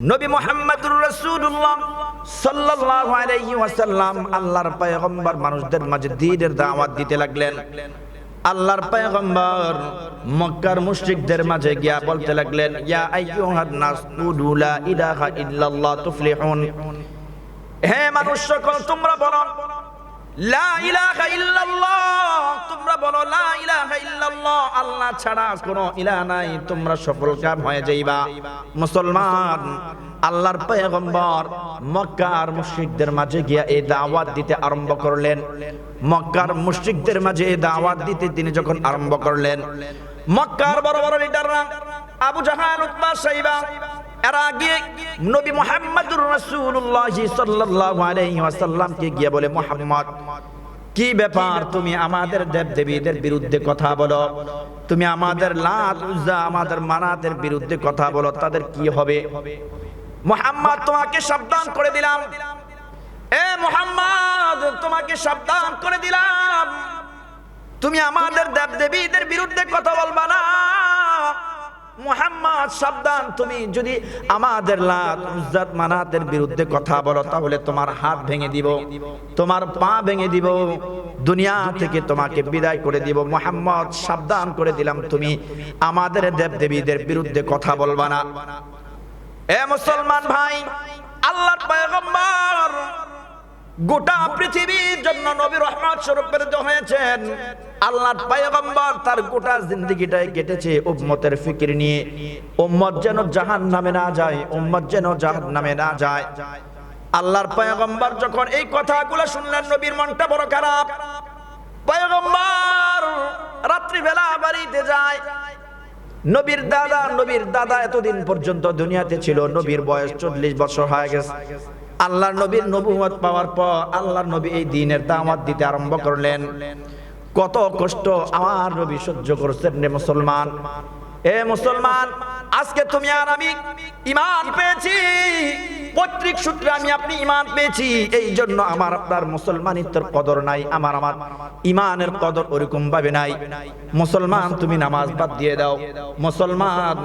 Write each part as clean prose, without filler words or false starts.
নবী মুহাম্মদুর রাসূলুল্লাহ সাল্লাল্লাহু আলাইহি ওয়াসাল্লাম আল্লাহর পয়গম্বর মানুষদের মাঝে দ্বীনের দাওয়াত দিতে লাগলেন। আল্লাহর পয়গম্বর মক্কার মুশরিকদের মাঝে গিয়া বলতে লাগলেন, ইয়া আইয়ুহান নাস কুলু লা ইলাহা ইল্লাল্লাহ তুফলিহুন। হে মানুষ সকল, তোমরা বলো লা ইলাহা ইল্লাল্লাহ, তোমরা বলো লা ইলাহা ইল্লাল্লাহ, আল্লাহ ছাড়া কোনো ইলাহ নাই, তোমরা সফল কাম হয়ে যাইবা। মুসলমান, আল্লাহর পয়গম্বর মক্কার মুশরিকদের মাঝে গিয়া এই দাওয়াত দিতে আরম্ভ করলেন। মক্কার মুশরিকদের মাঝে এই দাওয়াত দিতে তিনি যখন আরম্ভ করলেন, মক্কার বড় বড় লিডাররা আবু জাহাল, উতবা, শাইবা, এরা গিয়ে নবী মুহাম্মদুর রাসূলুল্লাহ সাল্লাল্লাহু আলাইহি ওয়াসাল্লামকে গিয়ে বলে, মুহাম্মদ, কি ব্যাপার? তুমি আমাদের দেবদেবীদের বিরুদ্ধে কথা বলো, তুমি আমাদের লাত, উজ্জা, আমাদের মানাতের বিরুদ্ধে কথা বলো, তাদের কি হবে? মুহাম্মদ, তোমাকে সাবধান করে দিলাম, এ মুহাম্মদ, তোমাকে সাবধান করে দিলাম, তুমি আমাদের দেবদেবীদের বিরুদ্ধে কথা বলবা না। মুহাম্মদ, সাবধান, তুমি যদি আমাদের লাত, উজ্জা, মানাতের বিরুদ্ধে কথা বলো তাহলে তোমার হাত ভেঙে দিব, তোমার পা ভেঙে দিব, দুনিয়া থেকে তোমাকে বিদায় করে দিব। মুহাম্মদ, সাবধান করে দিলাম, তুমি আমাদের দেবদেবীদের বিরুদ্ধে কথা বলবা না। এ মুসলমান ভাই, আল্লাহর পয়গম্বর গোটা পৃথিবীর জন্য নবী রহমত স্বরূপ প্রেরিত হয়েছেন। আল্লাহর পয়গম্বর তার গোটা জিন্দেগিটাই কেটেছে উম্মতের ফিকির নিয়ে, উম্মত যেন জাহান্নামে না যায়, উম্মত যেন জাহান্নামে না যায়। আল্লাহর পয়গম্বর যখন এই কথাগুলো শুনলেন, নবীর মনটা বড় খারাপ। পয়গম্বর রাত্রিবেলা বাড়িতে যায়। নবীর দাদা এতদিন পর্যন্ত দুনিয়াতে ছিল, নবীর বয়স 40 বছর হয়ে গেছে। আল্লাহর নবীর নবুয়ত পাওয়ার পর আল্লাহর নবী এই দ্বীনের দাওয়াত দিতে আরম্ভ করলেন। কত কষ্ট আমার নবী সহ্য করছেন রে মুসলমান। এ মুসলমান, আজকে তুমি আর আমি ঈমান পেয়েছি, পৈতৃক সূত্রে আমি আপনি ঈমান পেয়েছি, এই জন্য আমার আপনার মুসলমানিত্বের কদর নাই, আমার ঈমানের কদর ওরকম ভাবে নাই। মুসলমান, তুমি নামাজ বাদ দিয়ে দাও। মুসলমান,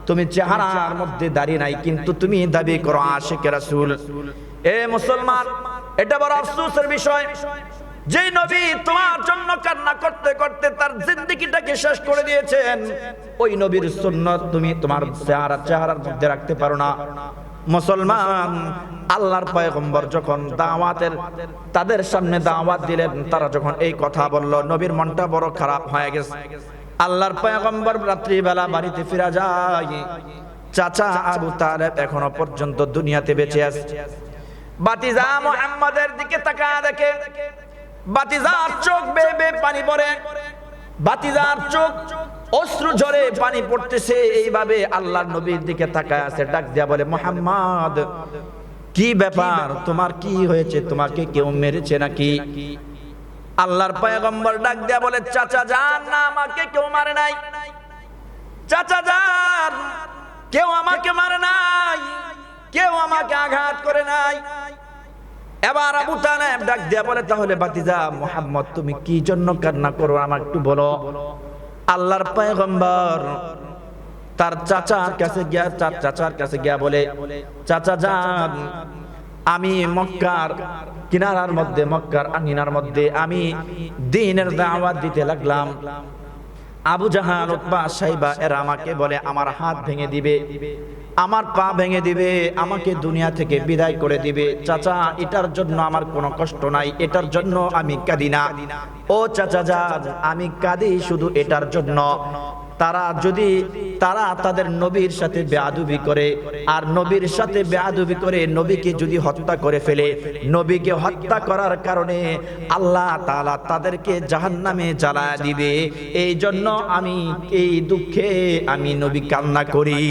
তুমি চেহারার মধ্যে দাঁড়িয়ে নাই, কিন্তু তুমি দাবি করো আশিকে রাসূল। এ মুসলমান, এটা বড় আফসোসের বিষয়, যে নবী তোমার জন্য কান্না করতে করতে তার জিন্দেগিটাকে শেষ করে দিয়েছেন, ওই নবীর সুন্নাত তুমি তোমার চেহারার মধ্যে রাখতে পারো না। মুসলমান, আল্লাহর পয়গম্বর যখন তাদের সামনে দাওয়াত দিলেন, তারা যখন এই কথা বলল, নবীর মনটা বড় খারাপ হয়ে গেছে। আল্লাহর পয়গম্বর রাত্রিবেলা বাড়িতে ফিরে যায়। চাচা আবু তালেব এখনো পর্যন্ত দুনিয়াতে বেঁচে আছে। বাতিজা মুহাম্মদের দিকে তাকায় দেখে বাতিজার চোখ বেয়ে বেয়ে পানি পড়ে, বাতিজার চোখ অশ্রু ঝরে পানি পড়তেছে। এইভাবে আল্লাহর নবীর দিকে তাকায় আছে, ডাক দিয়া বলে, মুহাম্মদ, কি ব্যাপার? তোমার কি হয়েছে? তোমাকে কেউ মেরেছে নাকি? আল্লাহর পয়গম্বর ডাক দিয়া বলে, চাচা যান, না, আমাকে কেউ মারে নাই। চাচা যান, কেউ আমাকে মারে নাই, কেউ আমাকে আঘাত করে নাই। এবার আবু তালেব ডাক দিয়া বলে, তাহলে বাতিজা মুহাম্মদ, তুমি কি জন্য কান্না করো, আমাকে একটু বলো। আল্লাহর পয়গম্বর তার চাচার কাছে গিয়া বলে, চাচা যান, আমি মক্কার কিনারার মধ্যে, মক্কার আঙিনার মধ্যে আমি দ্বীনের দাওয়াত দিতে লাগলাম। আবু জাহাল, উতবা, শাইবা এরা আমাকে বলে আমার হাত ভেঙে দিবে, আমার পা ভেঙে দিবে, আমাকে দুনিয়া থেকে বিদায় করে দিবে। চাচা, এটার জন্য আমার কোনো কষ্ট নাই, এটার জন্য আমি কাঁদি না। ও চাচা যান, আমি কাঁদি শুধু এটার জন্য, তারা তাদের নবীর সাথে বেয়াদবি করে, আর নবীর সাথে বেয়াদবি করে নবীকে যদি হত্যা করে ফেলে, নবীকে হত্যা করার কারণে আল্লাহ তাআলা তাদেরকে জাহান্নামে জ্বালায়া দিবে। এই জন্য আমি এই দুঃখে আমি নবী কান্না করি।